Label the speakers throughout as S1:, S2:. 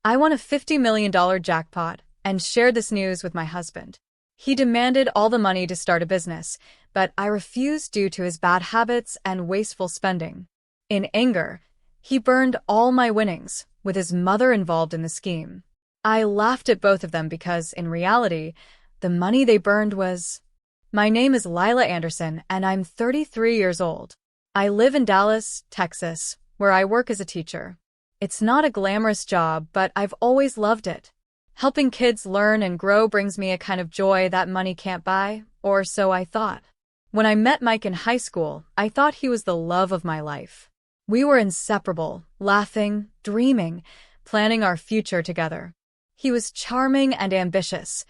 S1: I won a $50 million jackpot and shared this news with my husband. He demanded all the money to start a business, but I refused due to his bad habits and wasteful spending. In anger, he burned all my winnings, with his mother involved in the scheme. I laughed at both of them because, in reality, the money they burned was... My name is Lila Anderson, and I'm 33 years old. I live in Dallas, Texas, where I work as a teacher. It's not a glamorous job, but I've always loved it. Helping kids learn and grow brings me a kind of joy that money can't buy, or so I thought. When I met Mike in high school, I thought he was the love of my life. We were inseparable, laughing, dreaming, planning our future together. He was charming and ambitious,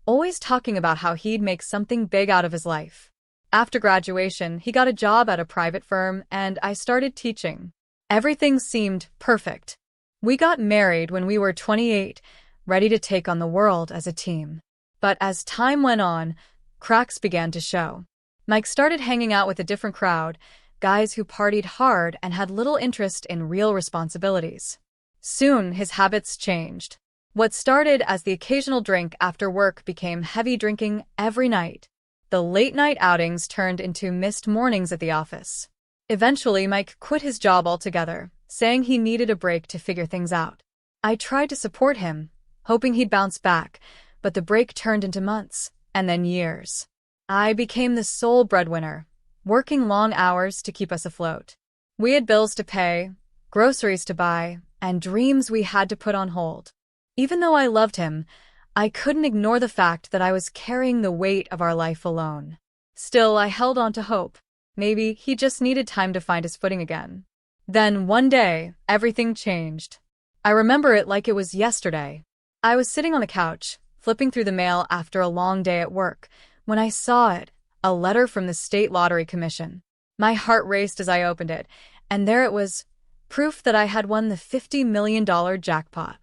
S1: always talking about how he'd make something big out of his life. After graduation, he got a job at a private firm, and I started teaching. Everything seemed perfect. We got married when we were 28, ready to take on the world as a team. But as time went on, cracks began to show. Mike started hanging out with a different crowd, guys who partied hard and had little interest in real responsibilities. Soon, his habits changed. What started as the occasional drink after work became heavy drinking every night. The late-night outings turned into missed mornings at the office. Eventually, Mike quit his job altogether, saying he needed a break to figure things out. I tried to support him, hoping he'd bounce back, but the break turned into months, and then years. I became the sole breadwinner, working long hours to keep us afloat. We had bills to pay, groceries to buy, and dreams we had to put on hold. Even though I loved him, I couldn't ignore the fact that I was carrying the weight of our life alone. Still, I held on to hope. Maybe he just needed time to find his footing again. Then, one day, everything changed. I remember it like it was yesterday. I was sitting on the couch, flipping through the mail after a long day at work, when I saw it, a letter from the State Lottery Commission. My heart raced as I opened it, and there it was, proof that I had won the $50 million jackpot.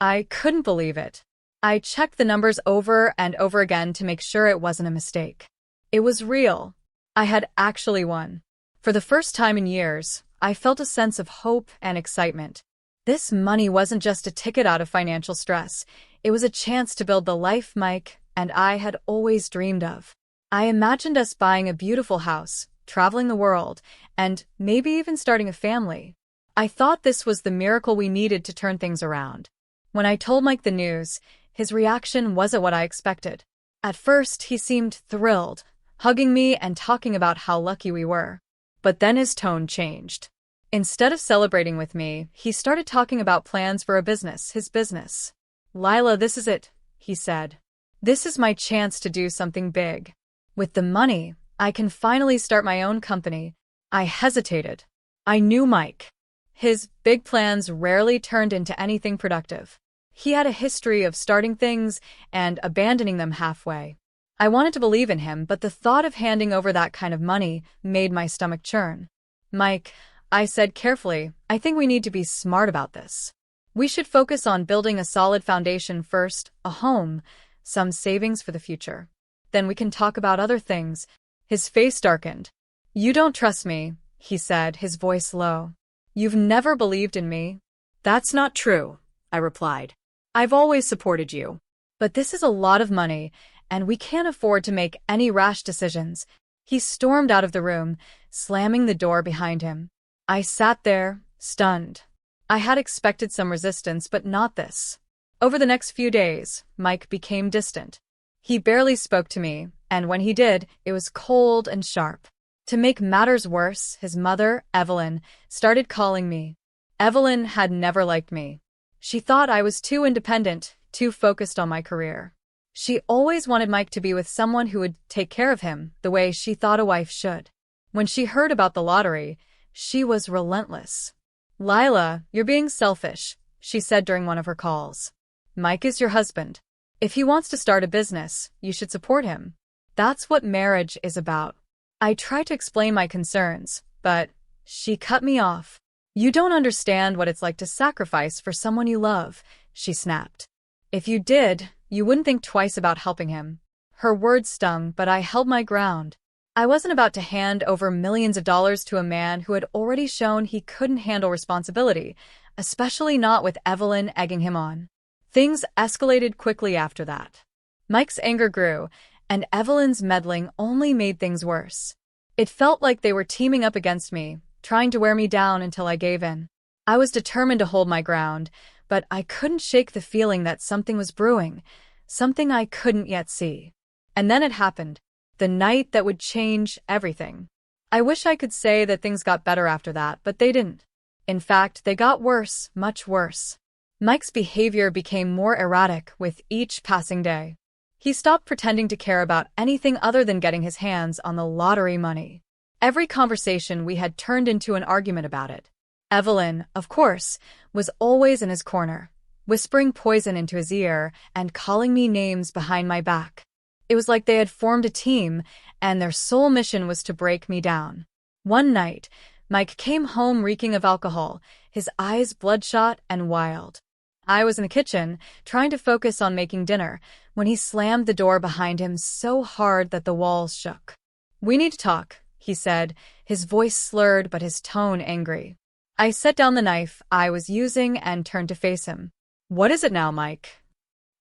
S1: I couldn't believe it. I checked the numbers over and over again to make sure it wasn't a mistake. It was real. I had actually won. For the first time in years, I felt a sense of hope and excitement. This money wasn't just a ticket out of financial stress. It was a chance to build the life Mike and I had always dreamed of. I imagined us buying a beautiful house, traveling the world, and maybe even starting a family. I thought this was the miracle we needed to turn things around. When I told Mike the news, his reaction wasn't what I expected. At first, he seemed thrilled, hugging me and talking about how lucky we were. But then his tone changed. Instead of celebrating with me, he started talking about plans for his business. "Lila, this is it," he said. "This is my chance to do something big. With the money, I can finally start my own company." I hesitated. I knew Mike. His big plans rarely turned into anything productive. He had a history of starting things and abandoning them halfway. I wanted to believe in him, but the thought of handing over that kind of money made my stomach churn. "Mike," I said carefully, "I think we need to be smart about this. We should focus on building a solid foundation first, a home, some savings for the future. Then we can talk about other things." His face darkened. "You don't trust me," he said, his voice low. "You've never believed in me." "That's not true," I replied. "I've always supported you. But this is a lot of money, and we can't afford to make any rash decisions." He stormed out of the room, slamming the door behind him. I sat there, stunned. I had expected some resistance, but not this. Over the next few days, Mike became distant. He barely spoke to me, and when he did, it was cold and sharp. To make matters worse, his mother, Evelyn, started calling me. Evelyn had never liked me. She thought I was too independent, too focused on my career. She always wanted Mike to be with someone who would take care of him the way she thought a wife should. When she heard about the lottery, she was relentless. "Lila, you're being selfish," she said during one of her calls. "Mike is your husband. If he wants to start a business, you should support him. That's what marriage is about." I tried to explain my concerns, but she cut me off. "You don't understand what it's like to sacrifice for someone you love," she snapped. "If you did, you wouldn't think twice about helping him." Her words stung, but I held my ground. I wasn't about to hand over millions of dollars to a man who had already shown he couldn't handle responsibility. especially not with Evelyn egging him on. Things escalated quickly after that. Mike's anger grew, and Evelyn's meddling only made things worse. It felt like they were teaming up against me, trying to wear me down until I gave in. I was determined to hold my ground, but I couldn't shake the feeling that something was brewing, something I couldn't yet see. And then it happened, the night that would change everything. I wish I could say that things got better after that, but they didn't. In fact, they got worse, much worse. Mike's behavior became more erratic with each passing day. He stopped pretending to care about anything other than getting his hands on the lottery money. Every conversation we had turned into an argument about it. Evelyn, of course, was always in his corner, whispering poison into his ear and calling me names behind my back. It was like they had formed a team, and their sole mission was to break me down. One night, Mike came home reeking of alcohol, his eyes bloodshot and wild. I was in the kitchen, trying to focus on making dinner, when he slammed the door behind him so hard that the walls shook. "We need to talk," he said, his voice slurred but his tone angry. I set down the knife I was using and turned to face him. "What is it now, Mike?"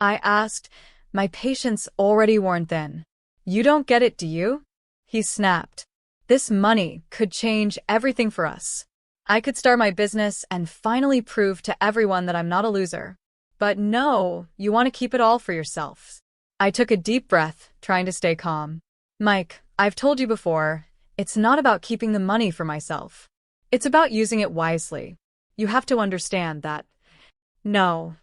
S1: I asked, my patience already worn thin. "You don't get it, do you?" He snapped. "This money could change everything for us. I could start my business and finally prove to everyone that I'm not a loser. But no, you want to keep it all for yourself." I took a deep breath, trying to stay calm. "Mike, I've told you before, it's not about keeping the money for myself. It's about using it wisely. You have to understand that." "No,"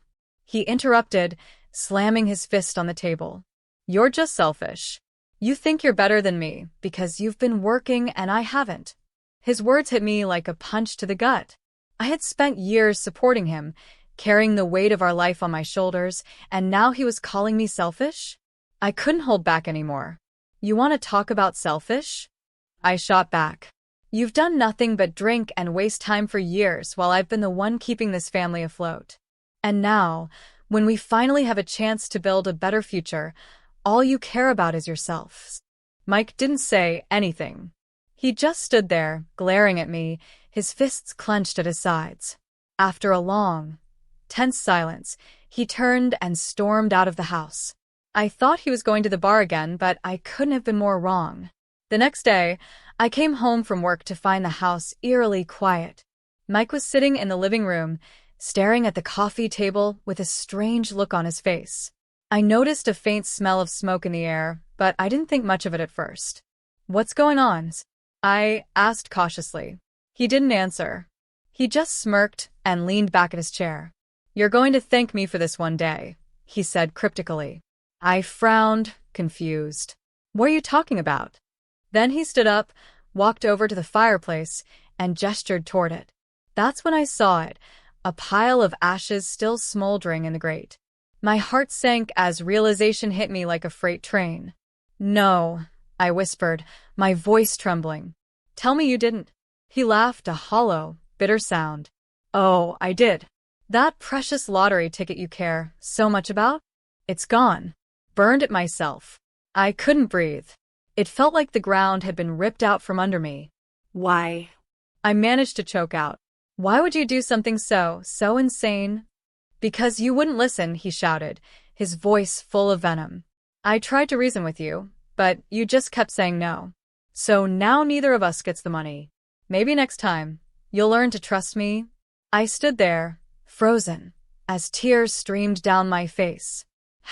S1: he interrupted, slamming his fist on the table. "You're just selfish. You think you're better than me because you've been working and I haven't." His words hit me like a punch to the gut. I had spent years supporting him, carrying the weight of our life on my shoulders, and now he was calling me selfish? I couldn't hold back anymore. "You want to talk about selfish?" I shot back. "You've done nothing but drink and waste time for years while I've been the one keeping this family afloat. And now, when we finally have a chance to build a better future, all you care about is yourself." Mike didn't say anything. He just stood there, glaring at me, his fists clenched at his sides. After a long, tense silence, he turned and stormed out of the house. I thought he was going to the bar again, but I couldn't have been more wrong. The next day, I came home from work to find the house eerily quiet. Mike was sitting in the living room, staring at the coffee table with a strange look on his face. I noticed a faint smell of smoke in the air, but I didn't think much of it at first. "What's going on?" I asked cautiously. He didn't answer. He just smirked and leaned back at his chair. "You're going to thank me for this one day," he said cryptically. I frowned, confused. "What are you talking about?" Then he stood up, walked over to the fireplace, and gestured toward it. That's when I saw it, a pile of ashes still smoldering in the grate. My heart sank as realization hit me like a freight train. "No," I whispered, my voice trembling. "Tell me you didn't." He laughed, a hollow, bitter sound. "Oh, I did. That precious lottery ticket you care so much about? It's gone. Burned it myself." I couldn't breathe. It felt like the ground had been ripped out from under me. "Why?" I managed to choke out. "Why would you do something so insane?" "Because you wouldn't listen," he shouted, his voice full of venom. "I tried to reason with you, but you just kept saying no. So now neither of us gets the money. Maybe next time, you'll learn to trust me." I stood there, frozen, as tears streamed down my face.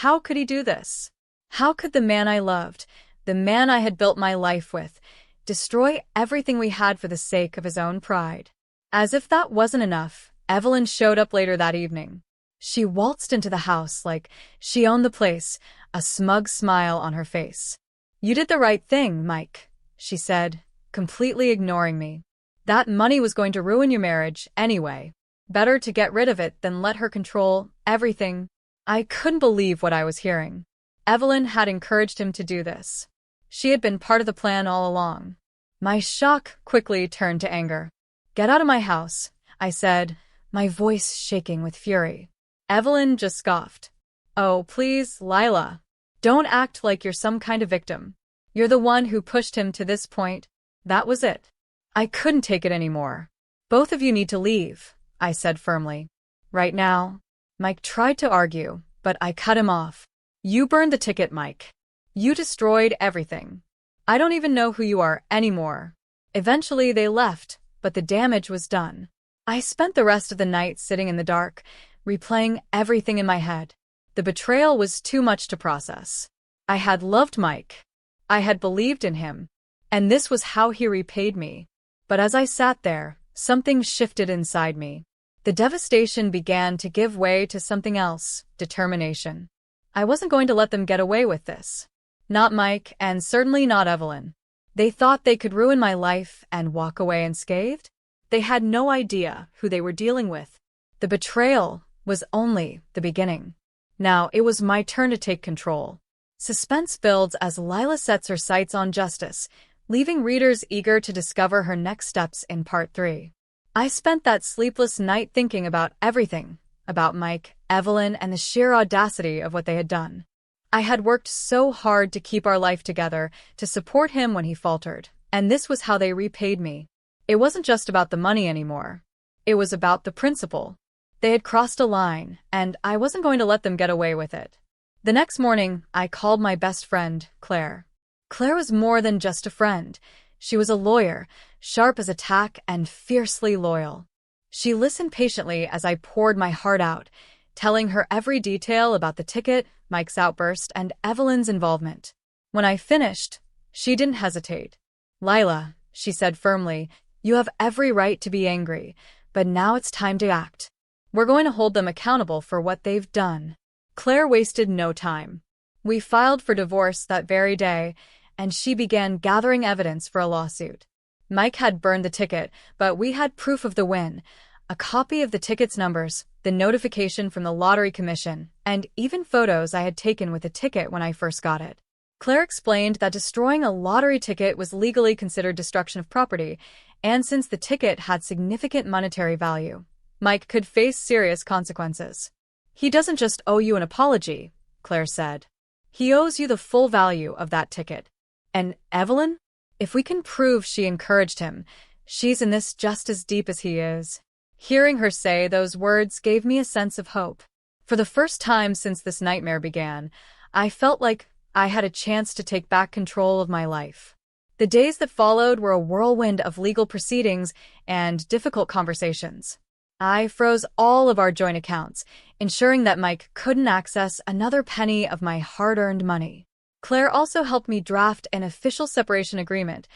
S1: How could he do this? How could the man I loved, the man I had built my life with, destroy everything we had for the sake of his own pride? As if that wasn't enough, Evelyn showed up later that evening. She waltzed into the house like she owned the place, a smug smile on her face. "You did the right thing, Mike," she said, completely ignoring me. "That money was going to ruin your marriage anyway. Better to get rid of it than let her control everything." I couldn't believe what I was hearing. Evelyn had encouraged him to do this. She had been part of the plan all along. My shock quickly turned to anger. "Get out of my house," I said, my voice shaking with fury. Evelyn just scoffed. "Oh, please, Lila. Don't act like you're some kind of victim. You're the one who pushed him to this point." That was it. I couldn't take it anymore. "Both of you need to leave," I said firmly. Right now? Mike tried to argue, but I cut him off. You burned the ticket, Mike. You destroyed everything. I don't even know who you are anymore. Eventually they left, but the damage was done. I spent the rest of the night sitting in the dark, replaying everything in my head. The betrayal was too much to process. I had loved Mike. I had believed in him. And this was how he repaid me. But as I sat there, something shifted inside me. The devastation began to give way to something else, determination. I wasn't going to let them get away with this. Not Mike, and certainly not Evelyn. They thought they could ruin my life and walk away unscathed? They had no idea who they were dealing with. The betrayal was only the beginning. Now it was my turn to take control. Suspense builds as Lila sets her sights on justice, leaving readers eager to discover her next steps in Part 3. I spent that sleepless night thinking about everything, about Mike, Evelyn, and the sheer audacity of what they had done. I had worked so hard to keep our life together, to support him when he faltered, and this was how they repaid me. It wasn't just about the money anymore. It was about the principle. They had crossed a line, and I wasn't going to let them get away with it. The next morning, I called my best friend, Claire. Claire was more than just a friend. She was a lawyer, sharp as a tack and fiercely loyal. She listened patiently as I poured my heart out, telling her every detail about the ticket, Mike's outburst, and Evelyn's involvement. When I finished, she didn't hesitate. Lila, she said firmly, you have every right to be angry, but now it's time to act. We're going to hold them accountable for what they've done. Claire wasted no time. We filed for divorce that very day, and she began gathering evidence for a lawsuit. Mike had burned the ticket, but we had proof of the win, a copy of the ticket's numbers, the notification from the Lottery Commission, and even photos I had taken with the ticket when I first got it. Claire explained that destroying a lottery ticket was legally considered destruction of property, and since the ticket had significant monetary value, Mike could face serious consequences. He doesn't just owe you an apology, Claire said. He owes you the full value of that ticket. And Evelyn? If we can prove she encouraged him, she's in this just as deep as he is. Hearing her say those words gave me a sense of hope. For the first time since this nightmare began, I felt like I had a chance to take back control of my life. The days that followed were a whirlwind of legal proceedings and difficult conversations. I froze all of our joint accounts, ensuring that Mike couldn't access another penny of my hard-earned money. Claire also helped me draft an official separation agreement,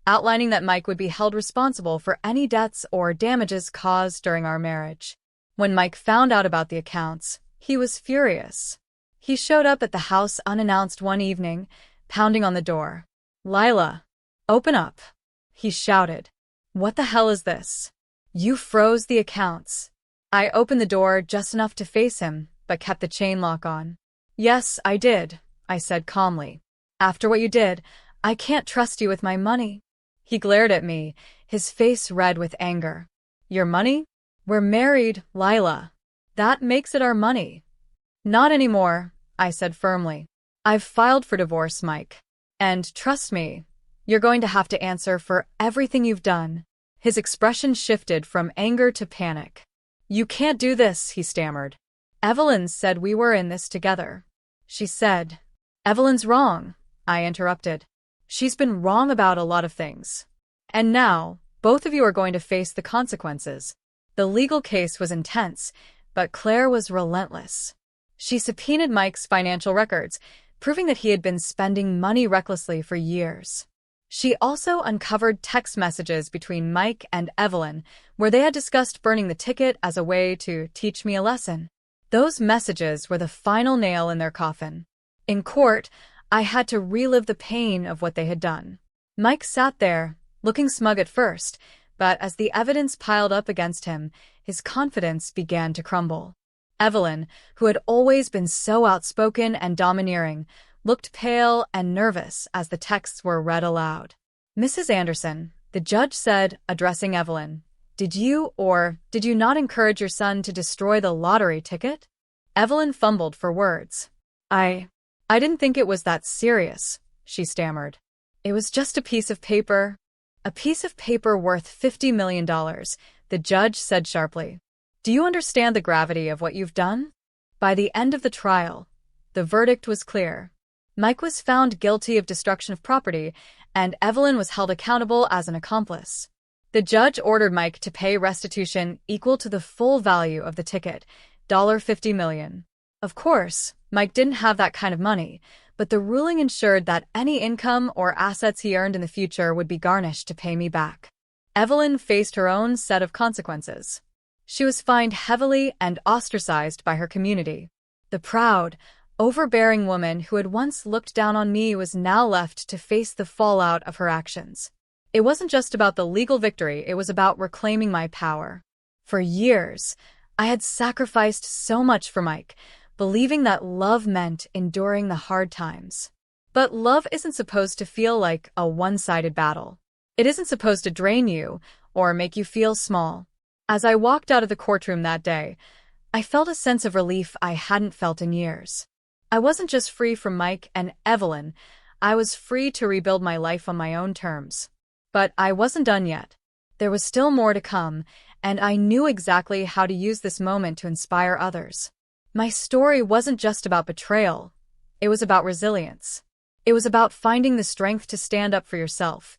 S1: outlining that Mike would be held responsible for any debts or damages caused during our marriage. When Mike found out about the accounts, he was furious. He showed up at the house unannounced one evening, pounding on the door. Lila, open up, he shouted. What the hell is this? You froze the accounts. I opened the door just enough to face him, but kept the chain lock on. Yes, I did, I said calmly. After what you did, I can't trust you with my money. He glared at me, his face red with anger. Your money? We're married, Lila. That makes it our money. Not anymore, I said firmly. I've filed for divorce, Mike. And trust me, you're going to have to answer for everything you've done. His expression shifted from anger to panic. You can't do this, he stammered. Evelyn said we were in this together. She said. Evelyn's wrong, I interrupted. She's been wrong about a lot of things. And now, both of you are going to face the consequences. The legal case was intense, but Claire was relentless. She subpoenaed Mike's financial records, proving that he had been spending money recklessly for years. She also uncovered text messages between Mike and Evelyn, where they had discussed burning the ticket as a way to teach me a lesson. Those messages were the final nail in their coffin. In court, I had to relive the pain of what they had done. Mike sat there, looking smug at first, but as the evidence piled up against him, his confidence began to crumble. Evelyn, who had always been so outspoken and domineering, looked pale and nervous as the texts were read aloud. Mrs. Anderson, the judge said, addressing Evelyn, did you or did you not encourage your son to destroy the lottery ticket? Evelyn fumbled for words. I didn't think it was that serious, she stammered. It was just a piece of paper. A piece of paper worth $50 million, the judge said sharply. Do you understand the gravity of what you've done? By the end of the trial, the verdict was clear. Mike was found guilty of destruction of property, and Evelyn was held accountable as an accomplice. The judge ordered Mike to pay restitution equal to the full value of the ticket, $50 million. Of course, Mike didn't have that kind of money, but the ruling ensured that any income or assets he earned in the future would be garnished to pay me back. Evelyn faced her own set of consequences. She was fined heavily and ostracized by her community. The proud, overbearing woman who had once looked down on me was now left to face the fallout of her actions. It wasn't just about the legal victory, it was about reclaiming my power. For years, I had sacrificed so much for Mike, believing that love meant enduring the hard times. But love isn't supposed to feel like a one-sided battle. It isn't supposed to drain you or make you feel small. As I walked out of the courtroom that day, I felt a sense of relief I hadn't felt in years. I wasn't just free from Mike and Evelyn, I was free to rebuild my life on my own terms. But I wasn't done yet. There was still more to come, and I knew exactly how to use this moment to inspire others. My story wasn't just about betrayal. It was about resilience. It was about finding the strength to stand up for yourself,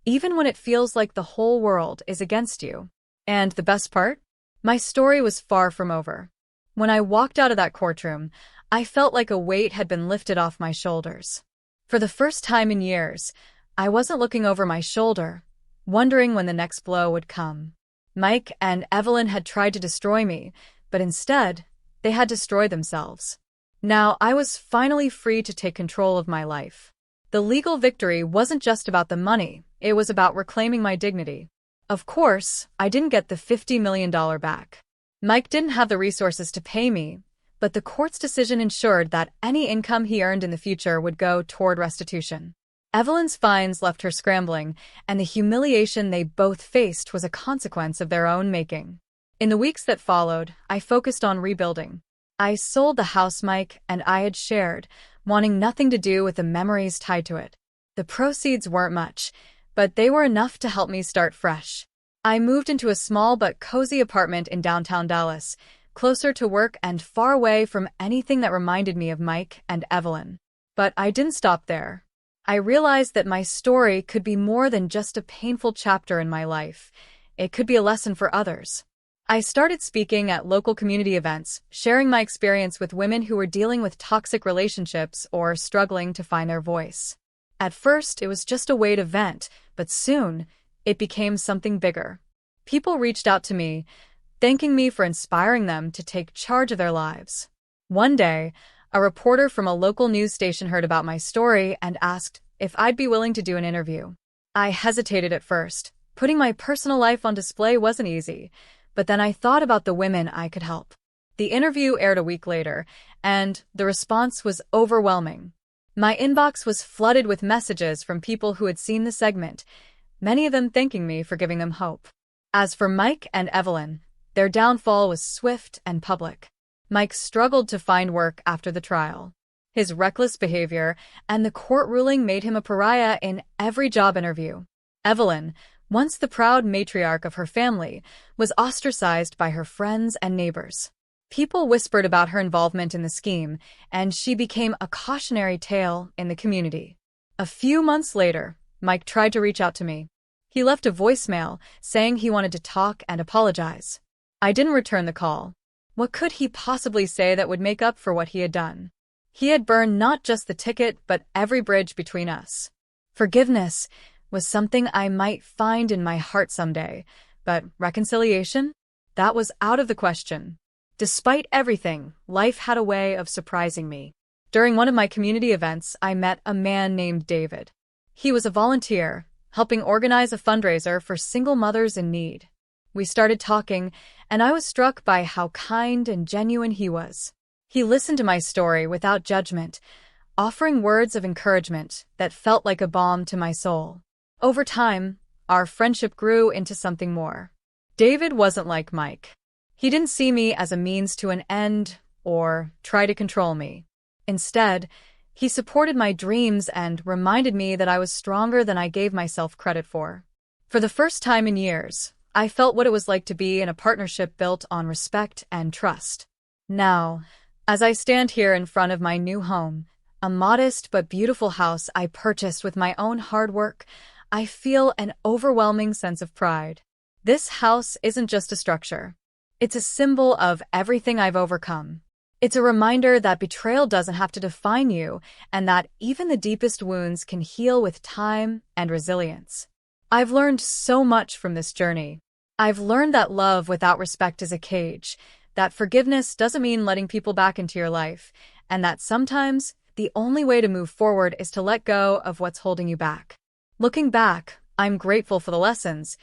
S1: even when it feels like the whole world is against you. And the best part? My story was far from over. When I walked out of that courtroom, I felt like a weight had been lifted off my shoulders. For the first time in years, I wasn't looking over my shoulder, wondering when the next blow would come. Mike and Evelyn had tried to destroy me, but instead, they had destroyed themselves. Now I was finally free to take control of my life. The legal victory wasn't just about the money, it was about reclaiming my dignity. Of course, I didn't get the $50 million back. Mike didn't have the resources to pay me, but the court's decision ensured that any income he earned in the future would go toward restitution. Evelyn's fines left her scrambling, and the humiliation they both faced was a consequence of their own making. In the weeks that followed, I focused on rebuilding. I sold the house Mike and I had shared, wanting nothing to do with the memories tied to it. The proceeds weren't much, but they were enough to help me start fresh. I moved into a small but cozy apartment in downtown Dallas, closer to work and far away from anything that reminded me of Mike and Evelyn. But I didn't stop there. I realized that my story could be more than just a painful chapter in my life. It could be a lesson for others. I started speaking at local community events, sharing my experience with women who were dealing with toxic relationships or struggling to find their voice. At first, it was just a way to vent, but soon, it became something bigger. People reached out to me, thanking me for inspiring them to take charge of their lives. One day, a reporter from a local news station heard about my story and asked if I'd be willing to do an interview. I hesitated at first. Putting my personal life on display wasn't easy, but then I thought about the women I could help. The interview aired a week later, and the response was overwhelming. My inbox was flooded with messages from people who had seen the segment, many of them thanking me for giving them hope. As for Mike and Evelyn, their downfall was swift and public. Mike struggled to find work after the trial. His reckless behavior and the court ruling made him a pariah in every job interview. Evelyn, once the proud matriarch of her family, was ostracized by her friends and neighbors. People whispered about her involvement in the scheme, and she became a cautionary tale in the community. A few months later, Mike tried to reach out to me. He left a voicemail saying he wanted to talk and apologize. I didn't return the call. What could he possibly say that would make up for what he had done? He had burned not just the ticket, but every bridge between us. Forgiveness was something I might find in my heart someday, but reconciliation? That was out of the question. Despite everything, life had a way of surprising me. During one of my community events, I met a man named David. He was a volunteer, helping organize a fundraiser for single mothers in need. We started talking, and I was struck by how kind and genuine he was. He listened to my story without judgment, offering words of encouragement that felt like a balm to my soul. Over time, our friendship grew into something more. David wasn't like Mike. He didn't see me as a means to an end or try to control me. Instead, he supported my dreams and reminded me that I was stronger than I gave myself credit for. For the first time in years, I felt what it was like to be in a partnership built on respect and trust. Now, as I stand here in front of my new home, a modest but beautiful house I purchased with my own hard work, I feel an overwhelming sense of pride. This house isn't just a structure. It's a symbol of everything I've overcome. It's a reminder that betrayal doesn't have to define you, and that even the deepest wounds can heal with time and resilience. I've learned so much from this journey. I've learned that love without respect is a cage, that forgiveness doesn't mean letting people back into your life, and that sometimes the only way to move forward is to let go of what's holding you back. Looking back, I'm grateful for the lessons,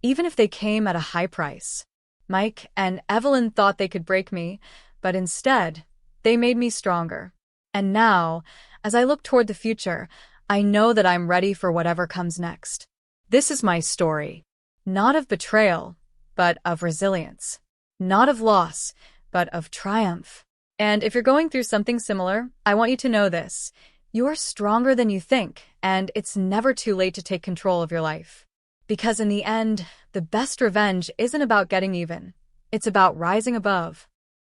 S1: even if they came at a high price. Mike and Evelyn thought they could break me, but instead, they made me stronger. And now, as I look toward the future, I know that I'm ready for whatever comes next. This is my story. Not of betrayal, but of resilience. Not of loss, but of triumph. And if you're going through something similar, I want you to know this. You're stronger than you think, and it's never too late to take control of your life. Because in the end, the best revenge isn't about getting even. It's about rising above.